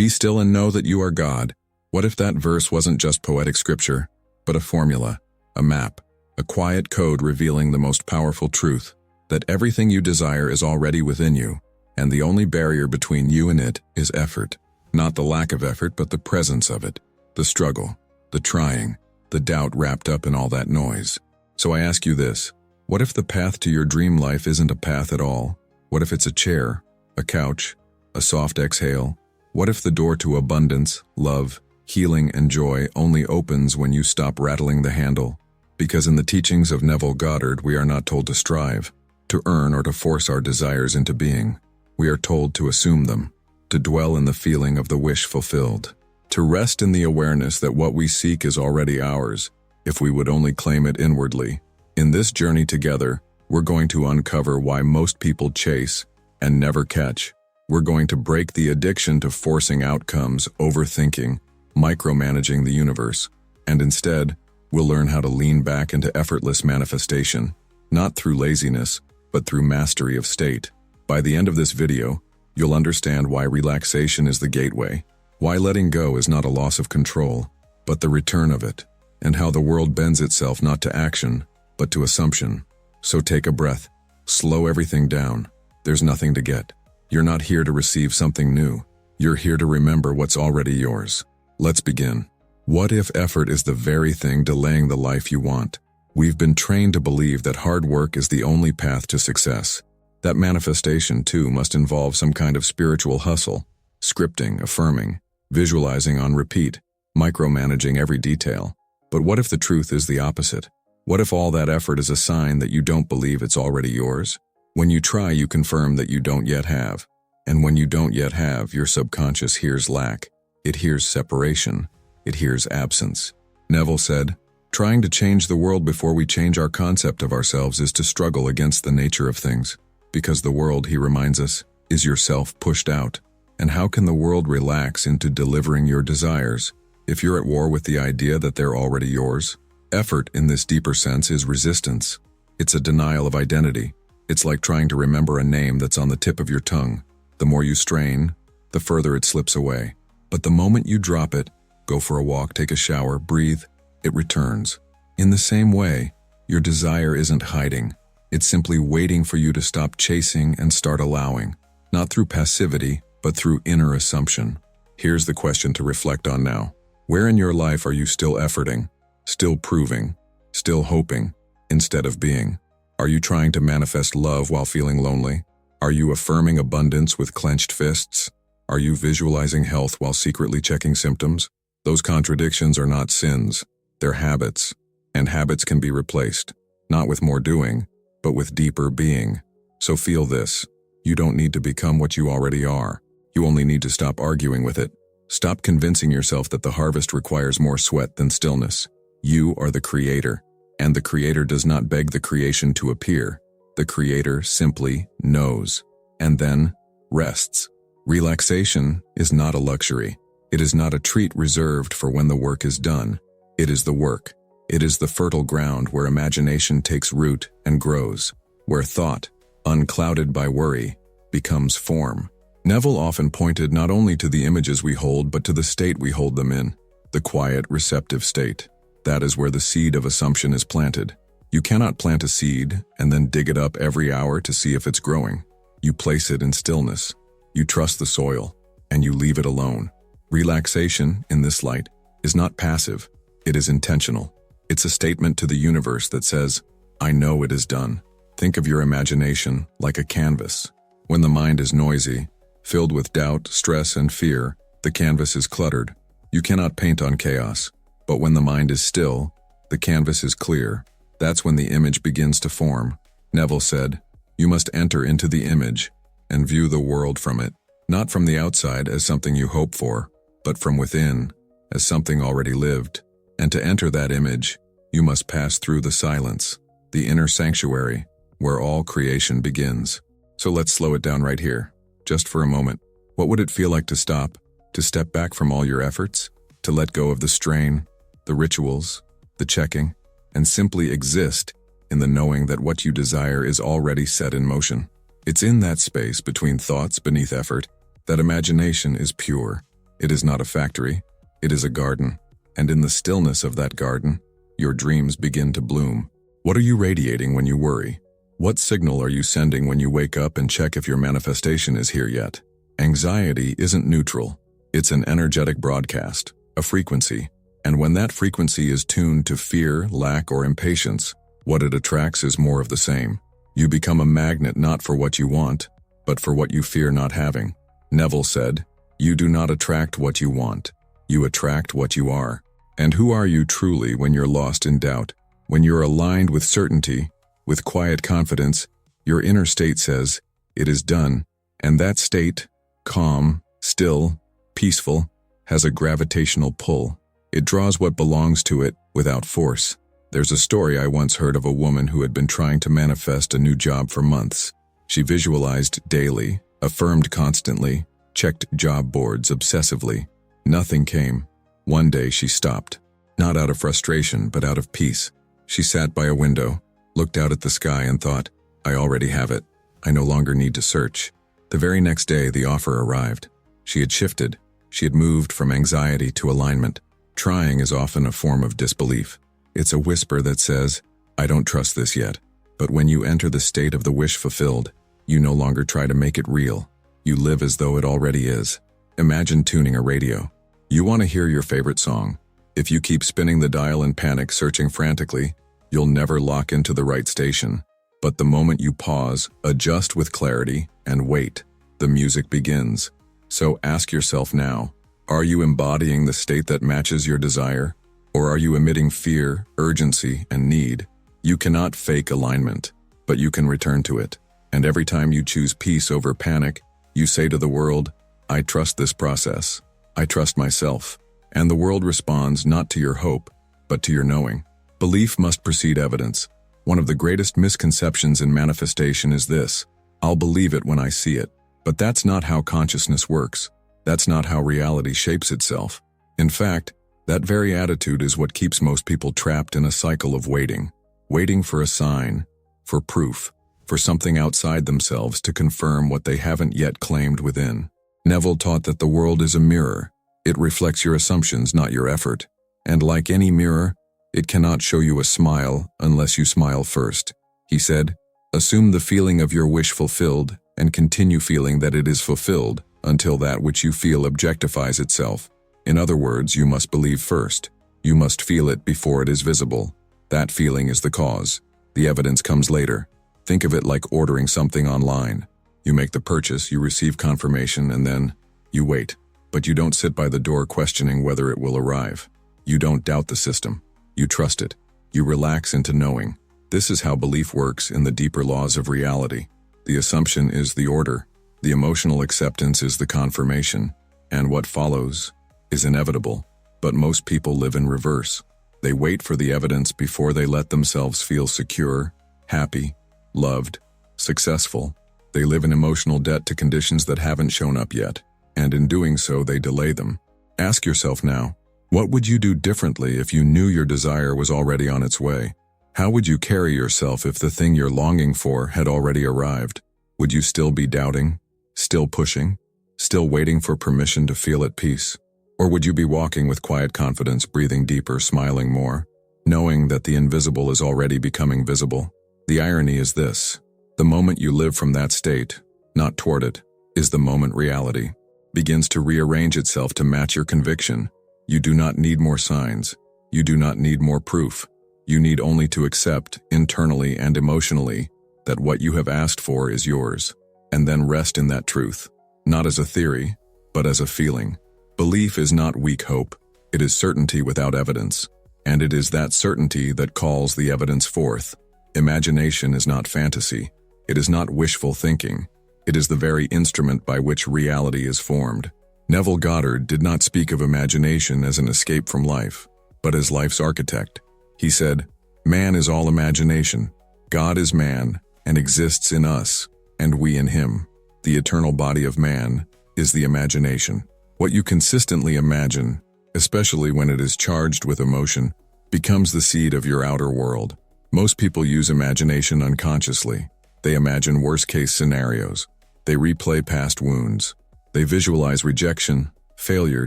Be still and know that you are God. What if that verse wasn't just poetic scripture, but a formula, a map, a quiet code revealing the most powerful truth, that everything you desire is already within you, and the only barrier between you and it is effort. Not the lack of effort, but the presence of it, the struggle, the trying, the doubt wrapped up in all that noise. So I ask you this, what if the path to your dream life isn't a path at all? What if it's a chair, a couch, a soft exhale? What if the door to abundance, love, healing, and joy only opens when you stop rattling the handle? Because in the teachings of Neville Goddard, we are not told to strive, to earn, or to force our desires into being. We are told to assume them, to dwell in the feeling of the wish fulfilled, to rest in the awareness that what we seek is already ours, if we would only claim it inwardly. In this journey together, we're going to uncover why most people chase and never catch. We're going to break the addiction to forcing outcomes, overthinking, micromanaging the universe, and instead, we'll learn how to lean back into effortless manifestation, not through laziness, but through mastery of state. By the end of this video, you'll understand why relaxation is the gateway, why letting go is not a loss of control, but the return of it, and how the world bends itself not to action, but to assumption. So take a breath, slow everything down. There's nothing to get. You're not here to receive something new. You're here to remember what's already yours. Let's begin. What if effort is the very thing delaying the life you want? We've been trained to believe that hard work is the only path to success. That manifestation, too, must involve some kind of spiritual hustle, scripting, affirming, visualizing on repeat, micromanaging every detail. But what if the truth is the opposite? What if all that effort is a sign that you don't believe it's already yours? When you try, you confirm that you don't yet have. And when you don't yet have, your subconscious hears lack. It hears separation. It hears absence. Neville said, "Trying to change the world before we change our concept of ourselves is to struggle against the nature of things. Because the world," he reminds us, "is yourself pushed out. And how can the world relax into delivering your desires if you're at war with the idea that they're already yours?" Effort, in this deeper sense, is resistance. It's a denial of identity. It's like trying to remember a name that's on the tip of your tongue. The more you strain, the further it slips away. But the moment you drop it, go for a walk, take a shower, breathe, it returns. In the same way, your desire isn't hiding. It's simply waiting for you to stop chasing and start allowing. Not through passivity, but through inner assumption. Here's the question to reflect on now. Where in your life are you still efforting, still proving, still hoping, instead of being? Are you trying to manifest love while feeling lonely? Are you affirming abundance with clenched fists? Are you visualizing health while secretly checking symptoms? Those contradictions are not sins, they're habits. And habits can be replaced, not with more doing, but with deeper being. So feel this. You don't need to become what you already are. You only need to stop arguing with it. Stop convincing yourself that the harvest requires more sweat than stillness. You are the creator, and the creator does not beg the creation to appear. The creator simply knows, and then rests. Relaxation is not a luxury. It is not a treat reserved for when the work is done. It is the work. It is the fertile ground where imagination takes root and grows, where thought, unclouded by worry, becomes form. Neville often pointed not only to the images we hold, but to the state we hold them in, the quiet, receptive state. That is where the seed of assumption is planted. You cannot plant a seed and then dig it up every hour to see if it's growing. You place it in stillness. You trust the soil, and you leave it alone. Relaxation, in this light, is not passive. It is intentional. It's a statement to the universe that says, "I know it is done." Think of your imagination like a canvas. When the mind is noisy, filled with doubt, stress, and fear, the canvas is cluttered. You cannot paint on chaos. But when the mind is still, the canvas is clear. That's when the image begins to form. Neville said, "You must enter into the image and view the world from it, not from the outside as something you hope for, but from within as something already lived. And to enter that image, you must pass through the silence, the inner sanctuary, where all creation begins." So let's slow it down right here, just for a moment. What would it feel like to stop, to step back from all your efforts, to let go of the strain, the rituals, the checking, and simply exist in the knowing that what you desire is already set in motion? It's in that space between thoughts beneath effort that imagination is pure. It is not a factory, it is a garden. And in the stillness of that garden, your dreams begin to bloom. What are you radiating when you worry? What signal are you sending when you wake up and check if your manifestation is here yet? Anxiety isn't neutral. It's an energetic broadcast, a frequency. And when that frequency is tuned to fear, lack, or impatience, what it attracts is more of the same. You become a magnet not for what you want, but for what you fear not having. Neville said, "You do not attract what you want. You attract what you are." And who are you truly when you're lost in doubt? When you're aligned with certainty, with quiet confidence, your inner state says, "It is done." And that state, calm, still, peaceful, has a gravitational pull. It draws what belongs to it without force. There's a story I once heard of a woman who had been trying to manifest a new job for months. She visualized daily, affirmed constantly, checked job boards obsessively. Nothing came. One day she stopped, not out of frustration but out of peace. She sat by a window, looked out at the sky and thought, "I already have it. I no longer need to search." The very next day the offer arrived. She had shifted. She had moved from anxiety to alignment. Trying is often a form of disbelief. It's a whisper that says, "I don't trust this yet." But when you enter the state of the wish fulfilled, you no longer try to make it real. You live as though it already is. Imagine tuning a radio. You want to hear your favorite song. If you keep spinning the dial in panic, searching frantically, you'll never lock into the right station. But the moment you pause, adjust with clarity, and wait, the music begins. So ask yourself now, are you embodying the state that matches your desire? Or are you emitting fear, urgency, and need? You cannot fake alignment, but you can return to it. And every time you choose peace over panic, you say to the world, "I trust this process. I trust myself." And the world responds not to your hope, but to your knowing. Belief must precede evidence. One of the greatest misconceptions in manifestation is this: I'll believe it when I see it. But that's not how consciousness works. That's not how reality shapes itself. In fact, that very attitude is what keeps most people trapped in a cycle of waiting. Waiting for a sign, for proof, for something outside themselves to confirm what they haven't yet claimed within. Neville taught that the world is a mirror. It reflects your assumptions, not your effort. And like any mirror, it cannot show you a smile unless you smile first. He said, "Assume the feeling of your wish fulfilled and continue feeling that it is fulfilled until that which you feel objectifies itself." In other words, you must believe first. You must feel it before it is visible. That feeling is the cause. The evidence comes later. Think of it like ordering something online. You make the purchase, you receive confirmation, and then you wait. But you don't sit by the door questioning whether it will arrive. You don't doubt the system. You trust it. You relax into knowing. This is how belief works in the deeper laws of reality. The assumption is the order. The emotional acceptance is the confirmation. And what follows is inevitable. But most people live in reverse. They wait for the evidence before they let themselves feel secure, happy, loved, successful. They live in emotional debt to conditions that haven't shown up yet. And in doing so, they delay them. Ask yourself now, what would you do differently if you knew your desire was already on its way? How would you carry yourself if the thing you're longing for had already arrived? Would you still be doubting, still pushing, still waiting for permission to feel at peace? Or would you be walking with quiet confidence, breathing deeper, smiling more, knowing that the invisible is already becoming visible? The irony is this: the moment you live from that state, not toward it, is the moment reality begins to rearrange itself to match your conviction. You do not need more signs. You do not need more proof. You need only to accept, internally and emotionally, that what you have asked for is yours, and then rest in that truth, not as a theory, but as a feeling. Belief is not weak hope. It is certainty without evidence, and it is that certainty that calls the evidence forth. Imagination is not fantasy. It is not wishful thinking. It is the very instrument by which reality is formed. Neville Goddard did not speak of imagination as an escape from life, but as life's architect. He said, "Man is all imagination. God is man and exists in us, and we in him. The eternal body of man is the imagination." What you consistently imagine, especially when it is charged with emotion, becomes the seed of your outer world. Most people use imagination unconsciously. They imagine worst-case scenarios. They replay past wounds. They visualize rejection, failure,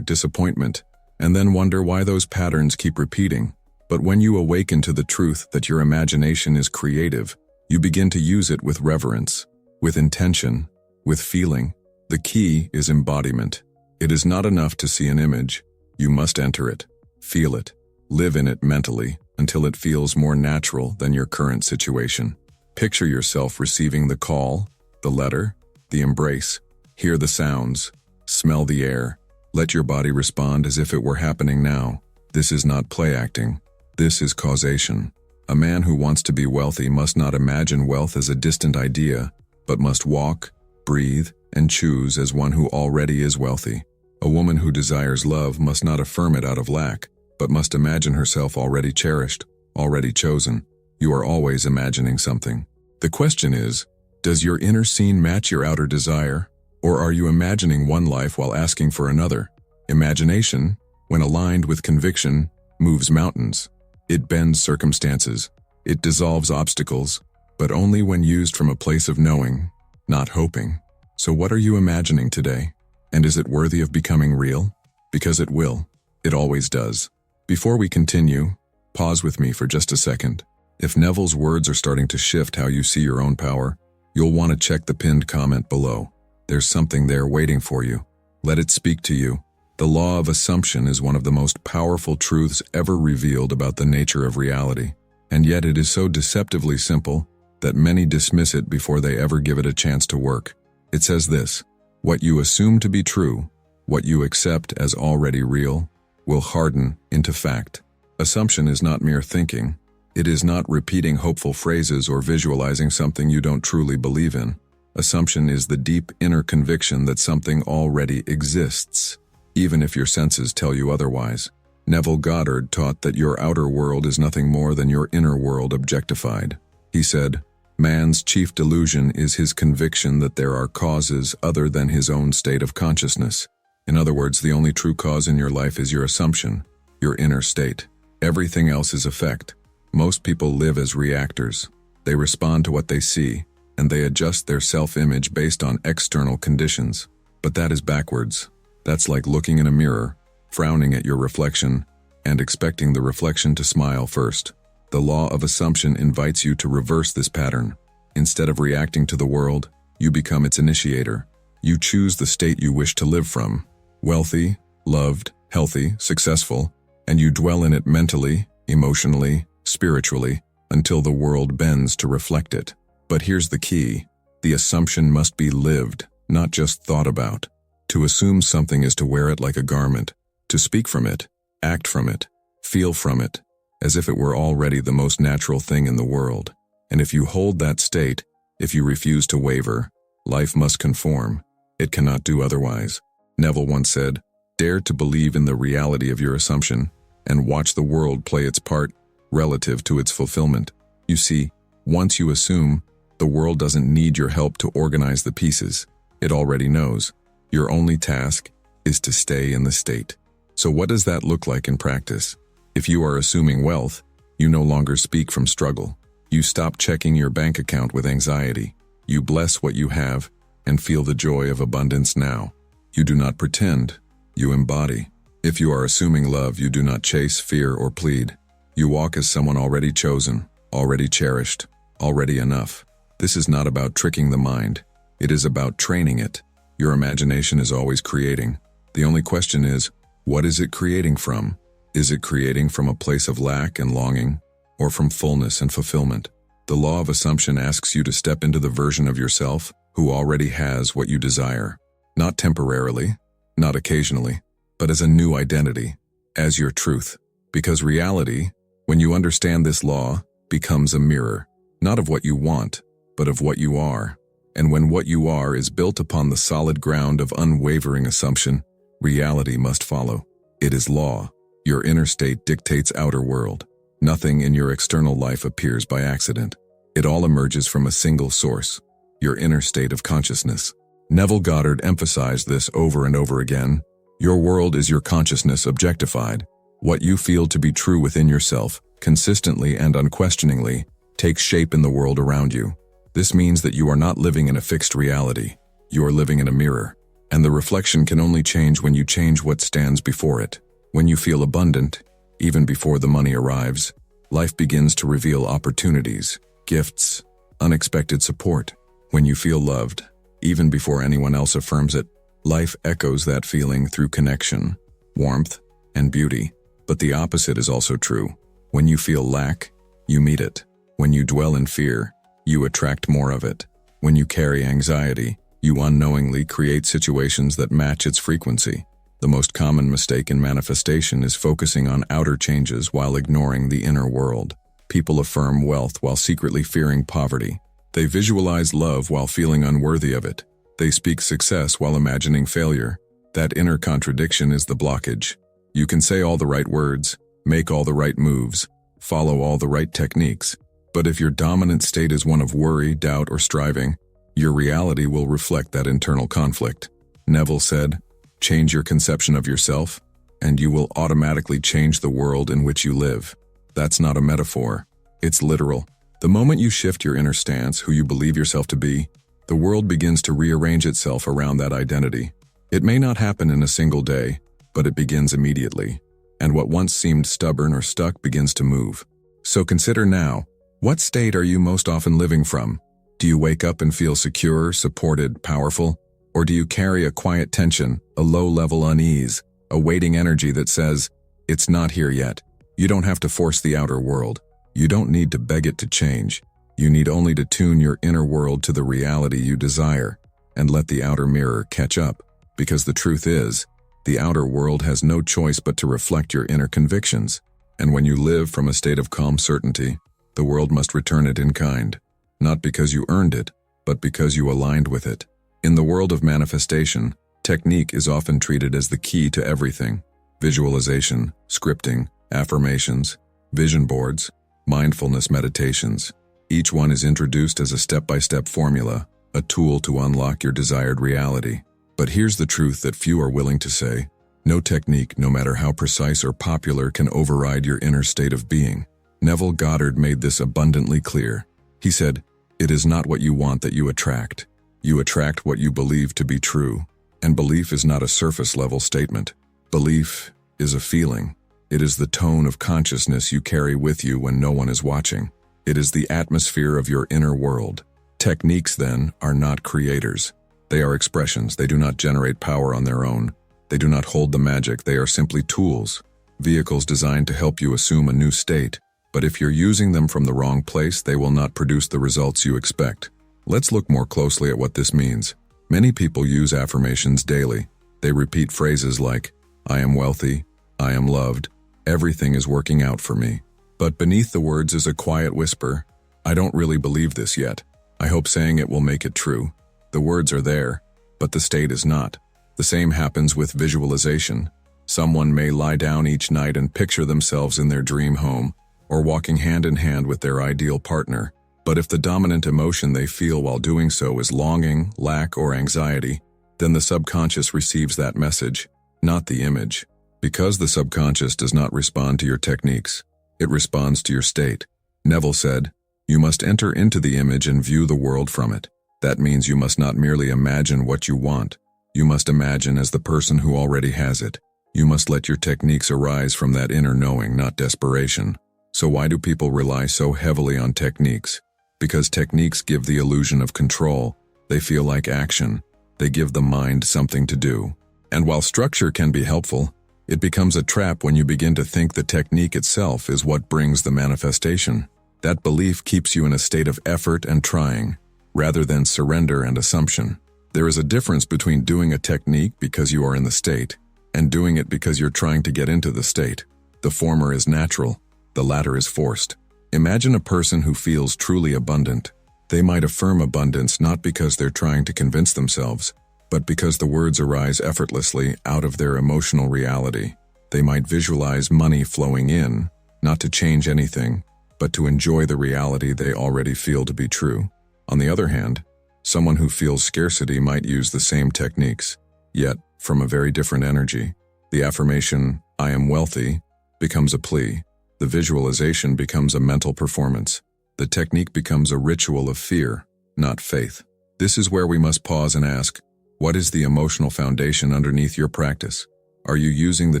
disappointment, and then wonder why those patterns keep repeating. But when you awaken to the truth that your imagination is creative, you begin to use it with reverence, with intention, with feeling. The key is embodiment. It is not enough to see an image. You must enter it, feel it, live in it mentally until it feels more natural than your current situation. Picture yourself receiving the call, the letter, the embrace. Hear the sounds, smell the air. Let your body respond as if it were happening now. This is not play acting. This is causation. A man who wants to be wealthy must not imagine wealth as a distant idea, but must walk, breathe, and choose as one who already is wealthy. A woman who desires love must not affirm it out of lack, but must imagine herself already cherished, already chosen. You are always imagining something. The question is, does your inner scene match your outer desire, or are you imagining one life while asking for another? Imagination, when aligned with conviction, moves mountains. It bends circumstances. It dissolves obstacles, but only when used from a place of knowing, not hoping. So what are you imagining today? And is it worthy of becoming real? Because it will. It always does. Before we continue, pause with me for just a second. If Neville's words are starting to shift how you see your own power, you'll want to check the pinned comment below. There's something there waiting for you. Let it speak to you. The law of assumption is one of the most powerful truths ever revealed about the nature of reality, and yet it is so deceptively simple that many dismiss it before they ever give it a chance to work. It says this: what you assume to be true, what you accept as already real, will harden into fact. Assumption is not mere thinking. It is not repeating hopeful phrases or visualizing something you don't truly believe in. Assumption is the deep inner conviction that something already exists, even if your senses tell you otherwise. Neville Goddard taught that your outer world is nothing more than your inner world objectified. He said, "Man's chief delusion is his conviction that there are causes other than his own state of consciousness." In other words, the only true cause in your life is your assumption, your inner state. Everything else is effect. Most people live as reactors. They respond to what they see, and they adjust their self-image based on external conditions. But that is backwards. That's like looking in a mirror, frowning at your reflection, and expecting the reflection to smile first. The law of assumption invites you to reverse this pattern. Instead of reacting to the world, you become its initiator. You choose the state you wish to live from. Wealthy, loved, healthy, successful, and you dwell in it mentally, emotionally, spiritually, until the world bends to reflect it. But here's the key. The assumption must be lived, not just thought about. To assume something is to wear it like a garment, to speak from it, act from it, feel from it, as if it were already the most natural thing in the world. And if you hold that state, if you refuse to waver, life must conform. It cannot do otherwise. Neville once said, "Dare to believe in the reality of your assumption, and watch the world play its part relative to its fulfillment." You see, once you assume, the world doesn't need your help to organize the pieces. It already knows. Your only task is to stay in the state. So what does that look like in practice? If you are assuming wealth, you no longer speak from struggle. You stop checking your bank account with anxiety. You bless what you have and feel the joy of abundance now. You do not pretend, you embody. If you are assuming love, you do not chase, fear, or plead. You walk as someone already chosen, already cherished, already enough. This is not about tricking the mind. It is about training it. Your imagination is always creating. The only question is, what is it creating from? Is it creating from a place of lack and longing, or from fullness and fulfillment? The law of assumption asks you to step into the version of yourself who already has what you desire. Not temporarily, not occasionally, but as a new identity, as your truth. Because reality, when you understand this law, becomes a mirror, not of what you want, but of what you are. And when what you are is built upon the solid ground of unwavering assumption, reality must follow. It is law. Your inner state dictates outer world. Nothing in your external life appears by accident. It all emerges from a single source, your inner state of consciousness. Neville Goddard emphasized this over and over again. Your world is your consciousness objectified. What you feel to be true within yourself, consistently and unquestioningly, takes shape in the world around you. This means that you are not living in a fixed reality. You are living in a mirror. And the reflection can only change when you change what stands before it. When you feel abundant, even before the money arrives, life begins to reveal opportunities, gifts, unexpected support. When you feel loved, even before anyone else affirms it, life echoes that feeling through connection, warmth, and beauty. But the opposite is also true. When you feel lack, you meet it. When you dwell in fear, you attract more of it. When you carry anxiety, you unknowingly create situations that match its frequency. The most common mistake in manifestation is focusing on outer changes while ignoring the inner world. People affirm wealth while secretly fearing poverty. They visualize love while feeling unworthy of it. They speak success while imagining failure. That inner contradiction is the blockage. You can say all the right words, make all the right moves, follow all the right techniques, but if your dominant state is one of worry, doubt, or striving, your reality will reflect that internal conflict. Neville said, "Change your conception of yourself, and you will automatically change the world in which you live." That's not a metaphor. It's literal. The moment you shift your inner stance, who you believe yourself to be, the world begins to rearrange itself around that identity. It may not happen in a single day, but it begins immediately. And what once seemed stubborn or stuck begins to move. So consider now, what state are you most often living from? Do you wake up and feel secure, supported, powerful? Or do you carry a quiet tension, a low-level unease, a waiting energy that says, "It's not here yet"? You don't have to force the outer world. You don't need to beg it to change. You need only to tune your inner world to the reality you desire, and let the outer mirror catch up. Because the truth is, the outer world has no choice but to reflect your inner convictions. And when you live from a state of calm certainty, the world must return it in kind. Not because you earned it, but because you aligned with it. In the world of manifestation, technique is often treated as the key to everything. Visualization, scripting, affirmations, vision boards, mindfulness meditations. Each one is introduced as a step-by-step formula, a tool to unlock your desired reality. But here's the truth that few are willing to say. No technique, no matter how precise or popular, can override your inner state of being. Neville Goddard made this abundantly clear. He said, "It is not what you want that you attract. You attract what you believe to be true." And belief is not a surface-level statement. Belief is a feeling. It is the tone of consciousness you carry with you when no one is watching. It is the atmosphere of your inner world. Techniques, then, are not creators. They are expressions. They do not generate power on their own. They do not hold the magic. They are simply tools, vehicles designed to help you assume a new state. But if you're using them from the wrong place, they will not produce the results you expect. Let's look more closely at what this means. Many people use affirmations daily. They repeat phrases like, "I am wealthy," "I am loved," "Everything is working out for me." But beneath the words is a quiet whisper, "I don't really believe this yet. I hope saying it will make it true." The words are there, but the state is not. The same happens with visualization. Someone may lie down each night and picture themselves in their dream home, or walking hand in hand with their ideal partner. But if the dominant emotion they feel while doing so is longing, lack, or anxiety, then the subconscious receives that message, not the image. Because the subconscious does not respond to your techniques, it responds to your state. Neville said, "You must enter into the image and view the world from it." That means you must not merely imagine what you want. You must imagine as the person who already has it. You must let your techniques arise from that inner knowing, not desperation. So why do people rely so heavily on techniques? Because techniques give the illusion of control. They feel like action. They give the mind something to do. And while structure can be helpful, it becomes a trap when you begin to think the technique itself is what brings the manifestation. That belief keeps you in a state of effort and trying, rather than surrender and assumption. There is a difference between doing a technique because you are in the state, and doing it because you're trying to get into the state. The former is natural, the latter is forced. Imagine a person who feels truly abundant. They might affirm abundance not because they're trying to convince themselves, but because the words arise effortlessly out of their emotional reality. They might visualize money flowing in, not to change anything, but to enjoy the reality they already feel to be true. On the other hand, someone who feels scarcity might use the same techniques, yet from a very different energy. The affirmation, "I am wealthy," becomes a plea. The visualization becomes a mental performance. The technique becomes a ritual of fear, not faith. This is where we must pause and ask, What is the emotional foundation underneath your practice? Are you using the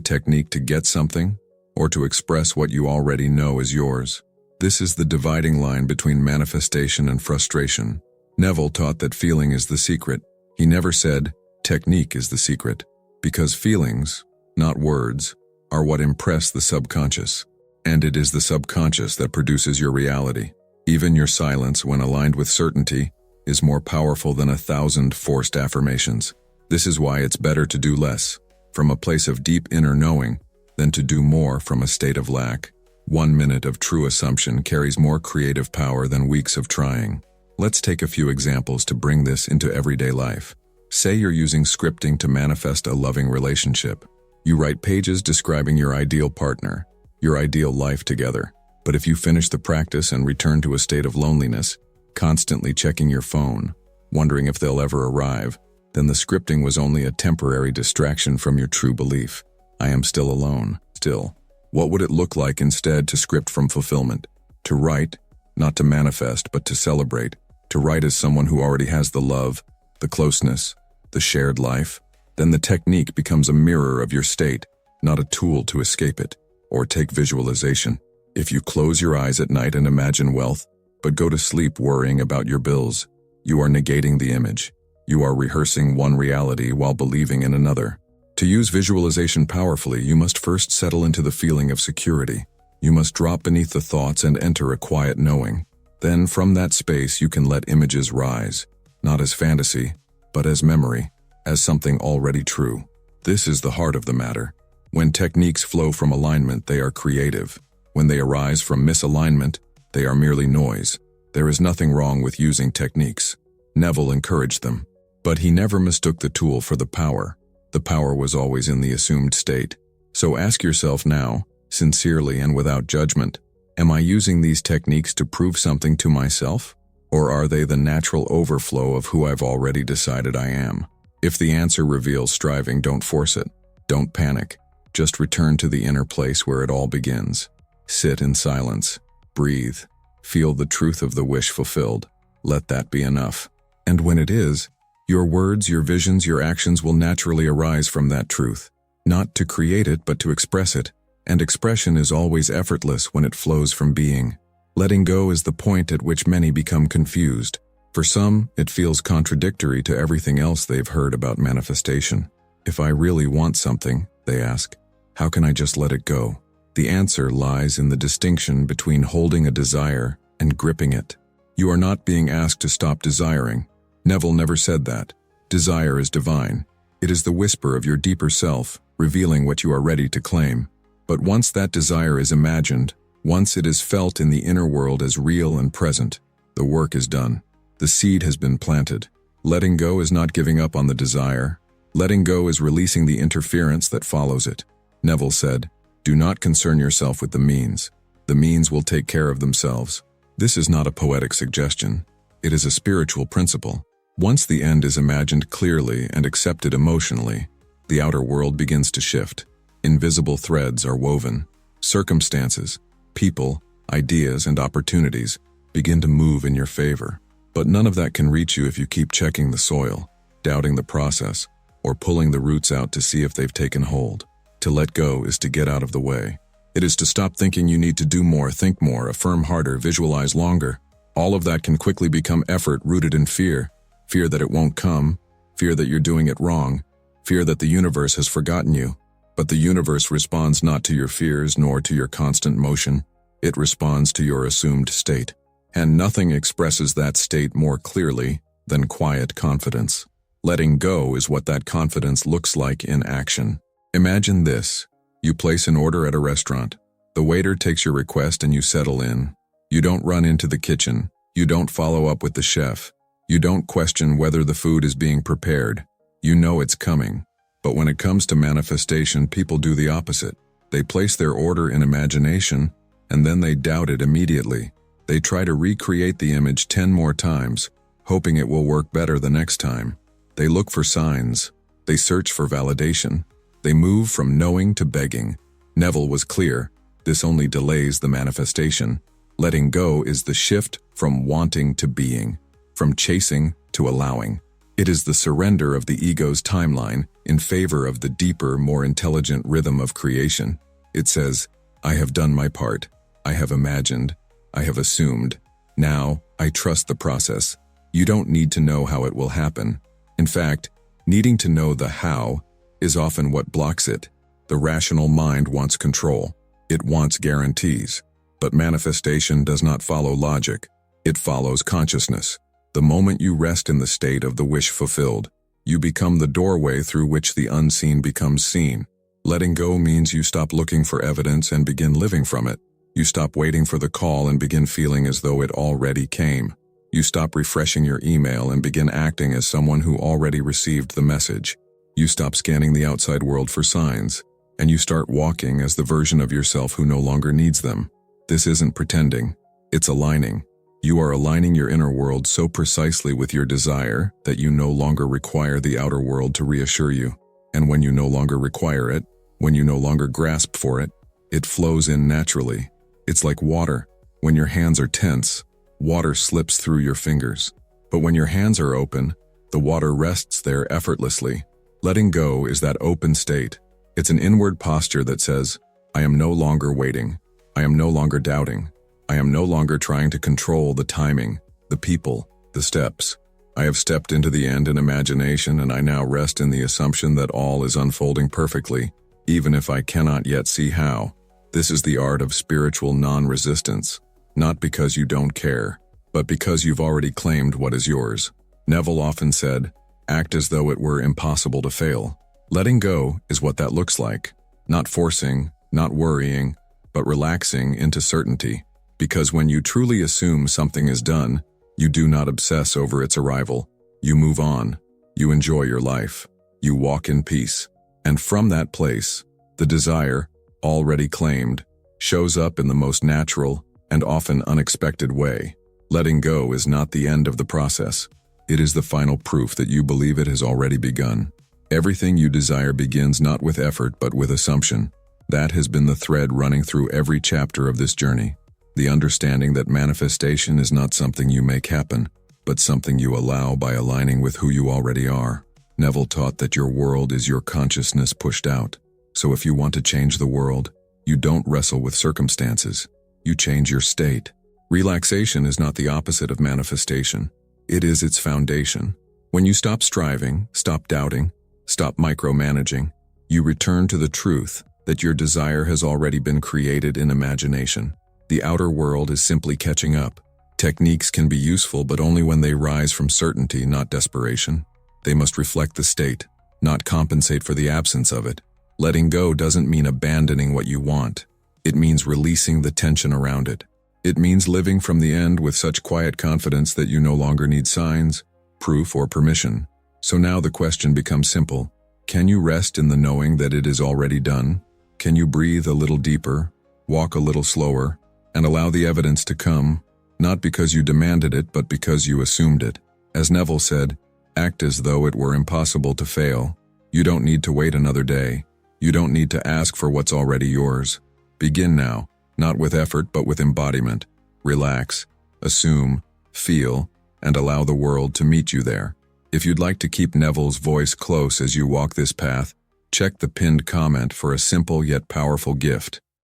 technique to get something, or to express what you already know is yours? This is the dividing line between manifestation and frustration. Neville taught that feeling is the secret. He never said, technique is the secret, because feelings, not words, are what impress the subconscious. And it is the subconscious that produces your reality. Even your silence, when aligned with certainty, is more powerful than 1,000 forced affirmations. This is why it's better to do less, from a place of deep inner knowing, than to do more from a state of lack. 1 minute of true assumption carries more creative power than weeks of trying. Let's take a few examples to bring this into everyday life. Say you're using scripting to manifest a loving relationship. You write pages describing your ideal partner, your ideal life together. But if you finish the practice and return to a state of loneliness, constantly checking your phone, wondering if they'll ever arrive, then the scripting was only a temporary distraction from your true belief. I am still alone. Still, what would it look like instead to script from fulfillment? To write, not to manifest, but to celebrate. To write as someone who already has the love, the closeness, the shared life. Then the technique becomes a mirror of your state, not a tool to escape it. Or take visualization. If you close your eyes at night and imagine wealth, but go to sleep worrying about your bills, you are negating the image. You are rehearsing one reality while believing in another. To use visualization powerfully, you must first settle into the feeling of security. You must drop beneath the thoughts and enter a quiet knowing. Then from that space you can let images rise, not as fantasy, but as memory, as something already true. This is the heart of the matter. When techniques flow from alignment, they are creative. When they arise from misalignment, they are merely noise. There is nothing wrong with using techniques. Neville encouraged them. But he never mistook the tool for the power. The power was always in the assumed state. So ask yourself now, sincerely and without judgment, am I using these techniques to prove something to myself? Or are they the natural overflow of who I've already decided I am? If the answer reveals striving, don't force it. Don't panic. Just return to the inner place where it all begins. Sit in silence. Breathe. Feel the truth of the wish fulfilled. Let that be enough. And when it is, your words, your visions, your actions will naturally arise from that truth. Not to create it, but to express it. And expression is always effortless when it flows from being. Letting go is the point at which many become confused. For some, it feels contradictory to everything else they've heard about manifestation. If I really want something, they ask, how can I just let it go? The answer lies in the distinction between holding a desire and gripping it. You are not being asked to stop desiring. Neville never said that. Desire is divine. It is the whisper of your deeper self, revealing what you are ready to claim. But once that desire is imagined, once it is felt in the inner world as real and present, the work is done. The seed has been planted. Letting go is not giving up on the desire. Letting go is releasing the interference that follows it. Neville said, do not concern yourself with the means. The means will take care of themselves. This is not a poetic suggestion. It is a spiritual principle. Once the end is imagined clearly and accepted emotionally, the outer world begins to shift. Invisible threads are woven. Circumstances, people, ideas, and opportunities begin to move in your favor. But none of that can reach you if you keep checking the soil, doubting the process, or pulling the roots out to see if they've taken hold. To let go is to get out of the way. It is to stop thinking you need to do more, think more, affirm harder, visualize longer. All of that can quickly become effort rooted in fear. Fear that it won't come, fear that you're doing it wrong, fear that the universe has forgotten you. But the universe responds not to your fears nor to your constant motion. It responds to your assumed state. And nothing expresses that state more clearly than quiet confidence. Letting go is what that confidence looks like in action. Imagine this. You place an order at a restaurant. The waiter takes your request and you settle in. You don't run into the kitchen. You don't follow up with the chef. You don't question whether the food is being prepared. You know it's coming. But when it comes to manifestation, people do the opposite. They place their order in imagination, and then they doubt it immediately. They try to recreate the image 10 more times, hoping it will work better the next time. They look for signs. They search for validation. They move from knowing to begging. Neville was clear. This only delays the manifestation. Letting go is the shift from wanting to being, from chasing to allowing. It is the surrender of the ego's timeline in favor of the deeper, more intelligent rhythm of creation. It says, I have done my part. I have imagined. I have assumed. Now, I trust the process. You don't need to know how it will happen. In fact, needing to know the how is often what blocks it. The rational mind wants control. It wants guarantees. But manifestation does not follow logic. It follows consciousness. The moment you rest in the state of the wish fulfilled, you become the doorway through which the unseen becomes seen. Letting go means you stop looking for evidence and begin living from it. You stop waiting for the call and begin feeling as though it already came. You stop refreshing your email and begin acting as someone who already received the message. You stop scanning the outside world for signs, and you start walking as the version of yourself who no longer needs them. This isn't pretending. It's aligning. You are aligning your inner world so precisely with your desire that you no longer require the outer world to reassure you. And when you no longer require it, when you no longer grasp for it, it flows in naturally. It's like water. When your hands are tense, water slips through your fingers. But when your hands are open, the water rests there effortlessly. Letting go is that open state. It's an inward posture that says, I am no longer waiting. I am no longer doubting. I am no longer trying to control the timing, the people, the steps. I have stepped into the end in imagination, and I now rest in the assumption that all is unfolding perfectly, even if I cannot yet see how. This is the art of spiritual non-resistance, not because you don't care, but because you've already claimed what is yours. Neville often said, act as though it were impossible to fail. Letting go is what that looks like. Not forcing, not worrying, but relaxing into certainty. Because when you truly assume something is done, you do not obsess over its arrival. You move on. You enjoy your life. You walk in peace. And from that place, the desire, already claimed, shows up in the most natural and often unexpected way. Letting go is not the end of the process. It is the final proof that you believe it has already begun. Everything you desire begins not with effort but with assumption. That has been the thread running through every chapter of this journey. The understanding that manifestation is not something you make happen, but something you allow by aligning with who you already are. Neville taught that your world is your consciousness pushed out. So if you want to change the world, you don't wrestle with circumstances. You change your state. Relaxation is not the opposite of manifestation. It is its foundation. When you stop striving, stop doubting, stop micromanaging, you return to the truth that your desire has already been created in imagination. The outer world is simply catching up. Techniques can be useful, but only when they rise from certainty, not desperation. They must reflect the state, not compensate for the absence of it. Letting go doesn't mean abandoning what you want. It means releasing the tension around it. It means living from the end with such quiet confidence that you no longer need signs, proof, or permission. So now the question becomes simple. Can you rest in the knowing that it is already done? Can you breathe a little deeper, walk a little slower, and allow the evidence to come, not because you demanded it, but because you assumed it? As Neville said, act as though it were impossible to fail. You don't need to wait another day. You don't need to ask for what's already yours. Begin now, not with effort, but with embodiment. Relax, assume, feel, and allow the world to meet you there. If you'd like to keep Neville's voice close as you walk this path, check the pinned comment for a simple yet powerful gift.